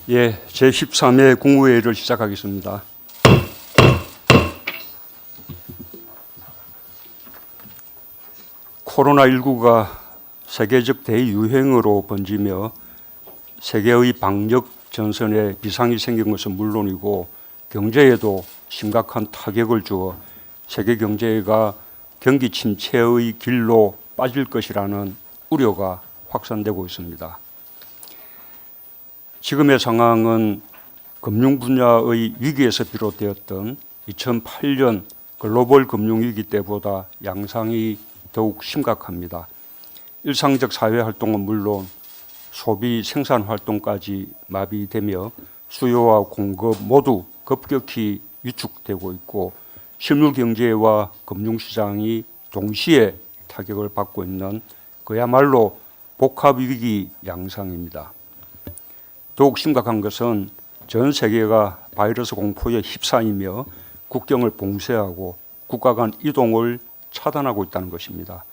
예, 제13회 국무회의를 시작하겠습니다. 코로나19가 세계적 대유행으로 번지며 세계의 방역 전선에 비상이 생긴 것은 물론이고 경제에도 심각한 타격을 주어 세계 경제가 경기 침체의 길로 빠질 것이라는 우려가 확산되고 있습니다. 지금의 상황은 금융 분야의 위기에서 비롯되었던 2008년 글로벌 금융위기 때보다 양상이 더욱 심각합니다. 일상적 사회활동은 물론 소비 생산활동까지 마비되며 수요와 공급 모두 급격히 위축되고 있고 실물경제와 금융시장이 동시에 타격을 받고 있는 그야말로 복합위기 양상입니다. 더욱 심각한 것은 전 세계가 바이러스 공포에 휩싸이며 국경을 봉쇄하고 국가 간 이동을 차단하고 있다는 것입니다.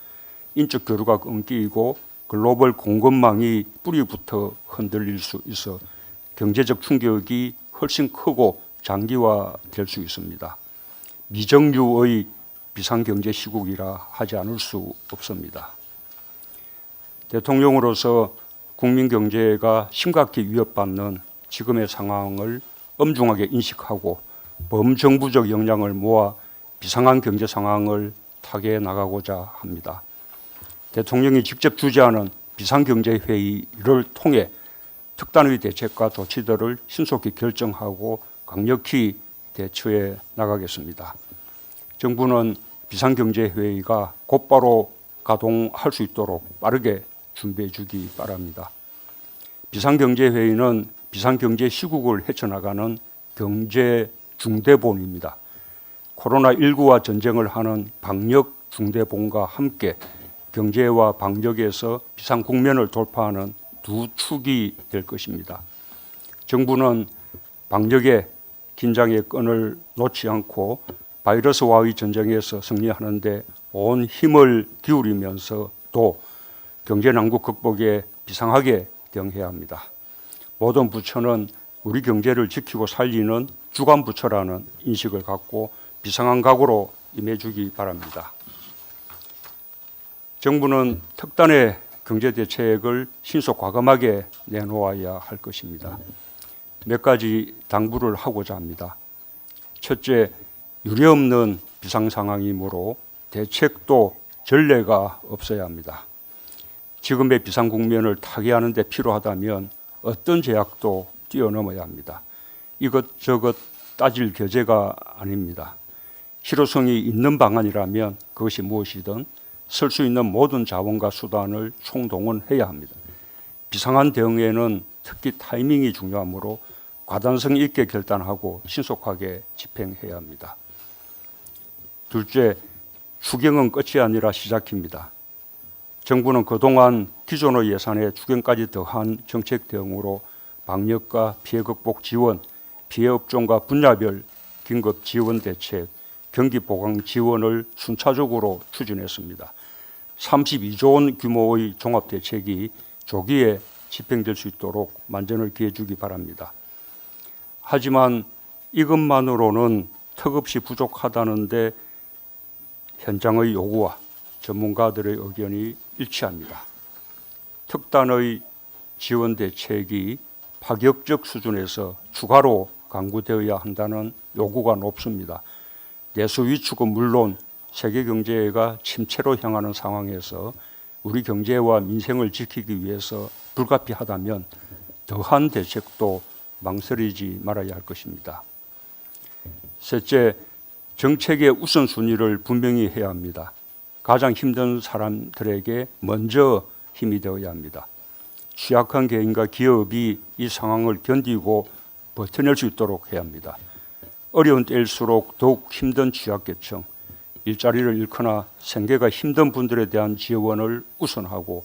인적 교류가 끊기고 글로벌 공급망이 뿌리부터 흔들릴 수 있어 경제적 충격이 훨씬 크고 장기화될 수 있습니다. 미정유의 비상경제 시국이라 하지 않을 수 없습니다. 대통령으로서 국민 경제가 심각히 위협받는 지금의 상황을 엄중하게 인식하고 범정부적 역량을 모아 비상한 경제 상황을 타개해 나가고자 합니다. 대통령이 직접 주재하는 비상경제회의를 통해 특단의 대책과 조치들을 신속히 결정하고 강력히 대처해 나가겠습니다. 정부는 비상경제회의가 곧바로 가동할 수 있도록 빠르게 준비해 주기 바랍니다. 비상경제회의는 비상경제 시국을 헤쳐나가는 경제 중대본입니다. 코로나19와 전쟁을 하는 방역 중대본과 함께 경제와 방역에서 비상 국면을 돌파하는 두 축이 될 것입니다. 정부는 방역의 긴장의 끈을 놓지 않고 바이러스와의 전쟁에서 승리하는 데 온 힘을 기울이면서 또 경제난국 극복에 비상하게 대응해야 합니다. 모든 부처는 우리 경제를 지키고 살리는 주관부처라는 인식을 갖고 비상한 각오로 임해주기 바랍니다. 정부는 특단의 경제대책을 신속 과감하게 내놓아야 할 것입니다. 몇 가지 당부를 하고자 합니다. 첫째, 유례없는 비상상황이므로 대책도 전례가 없어야 합니다. 지금의 비상국면을 타개하는 데 필요하다면 어떤 제약도 뛰어넘어야 합니다. 이것저것 따질 겨제가 아닙니다. 실효성이 있는 방안이라면 그것이 무엇이든 쓸 수 있는 모든 자원과 수단을 총동원해야 합니다. 비상한 대응에는 특히 타이밍이 중요하므로 과단성 있게 결단하고 신속하게 집행해야 합니다. 둘째, 추경은 끝이 아니라 시작입니다. 정부는 그동안 기존의 예산에 추경까지 더한 정책 대응으로 방역과 피해 극복 지원, 피해 업종과 분야별 긴급 지원 대책, 경기 보강 지원을 순차적으로 추진했습니다. 32조 원 규모의 종합대책이 조기에 집행될 수 있도록 만전을 기해 주기 바랍니다. 하지만 이것만으로는 턱없이 부족하다는데 현장의 요구와 전문가들의 의견이 일치합니다. 특단의 지원 대책이 파격적 수준에서 추가로 강구되어야 한다는 요구가 높습니다. 내수 위축은 물론 세계 경제가 침체로 향하는 상황에서 우리 경제와 민생을 지키기 위해서 불가피하다면 더한 대책도 망설이지 말아야 할 것입니다. 셋째, 정책의 우선순위를 분명히 해야 합니다. 가장 힘든 사람들에게 먼저 힘이 되어야 합니다. 취약한 개인과 기업이 이 상황을 견디고 버텨낼 수 있도록 해야 합니다. 어려운 때일수록 더욱 힘든 취약계층, 일자리를 잃거나 생계가 힘든 분들에 대한 지원을 우선하고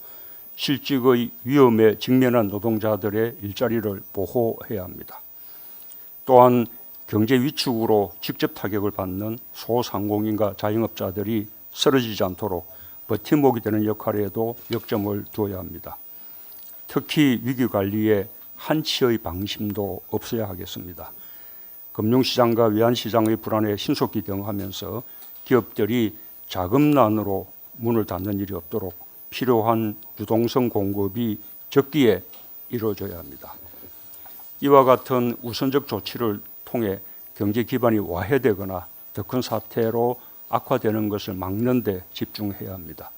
실직의 위험에 직면한 노동자들의 일자리를 보호해야 합니다. 또한 경제 위축으로 직접 타격을 받는 소상공인과 자영업자들이 쓰러지지 않도록 버팀목이 되는 역할에도 역점을 두어야 합니다. 특히 위기관리에 한치의 방심도 없어야 하겠습니다. 금융시장과 외환시장의 불안에 신속히 대응하면서 기업들이 자금난으로 문을 닫는 일이 없도록 필요한 유동성 공급이 적기에 이루어져야 합니다. 이와 같은 우선적 조치를 통해 경제 기반이 와해되거나 더 큰 사태로 악화되는 것을 막는 데 집중해야 합니다.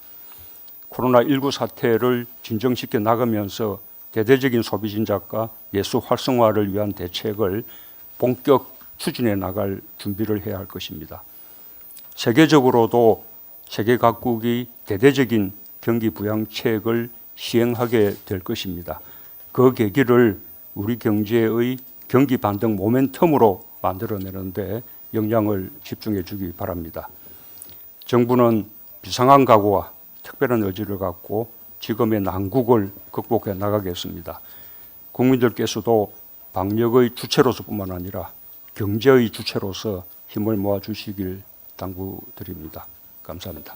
코로나19 사태를 진정시켜 나가면서 대대적인 소비 진작과 내수 활성화를 위한 대책을 본격 추진해 나갈 준비를 해야 할 것입니다. 세계적으로도 세계 각국이 대대적인 경기 부양책을 시행하게 될 것입니다. 그 계기를 우리 경제의 경기 반등 모멘텀으로 만들어내는데 역량을 집중해 주기 바랍니다. 정부는 비상한 각오와 특별한 의지를 갖고 지금의 난국을 극복해 나가겠습니다. 국민들께서도 방역의 주체로서뿐만 아니라 경제의 주체로서 힘을 모아 주시길 당부드립니다. 감사합니다.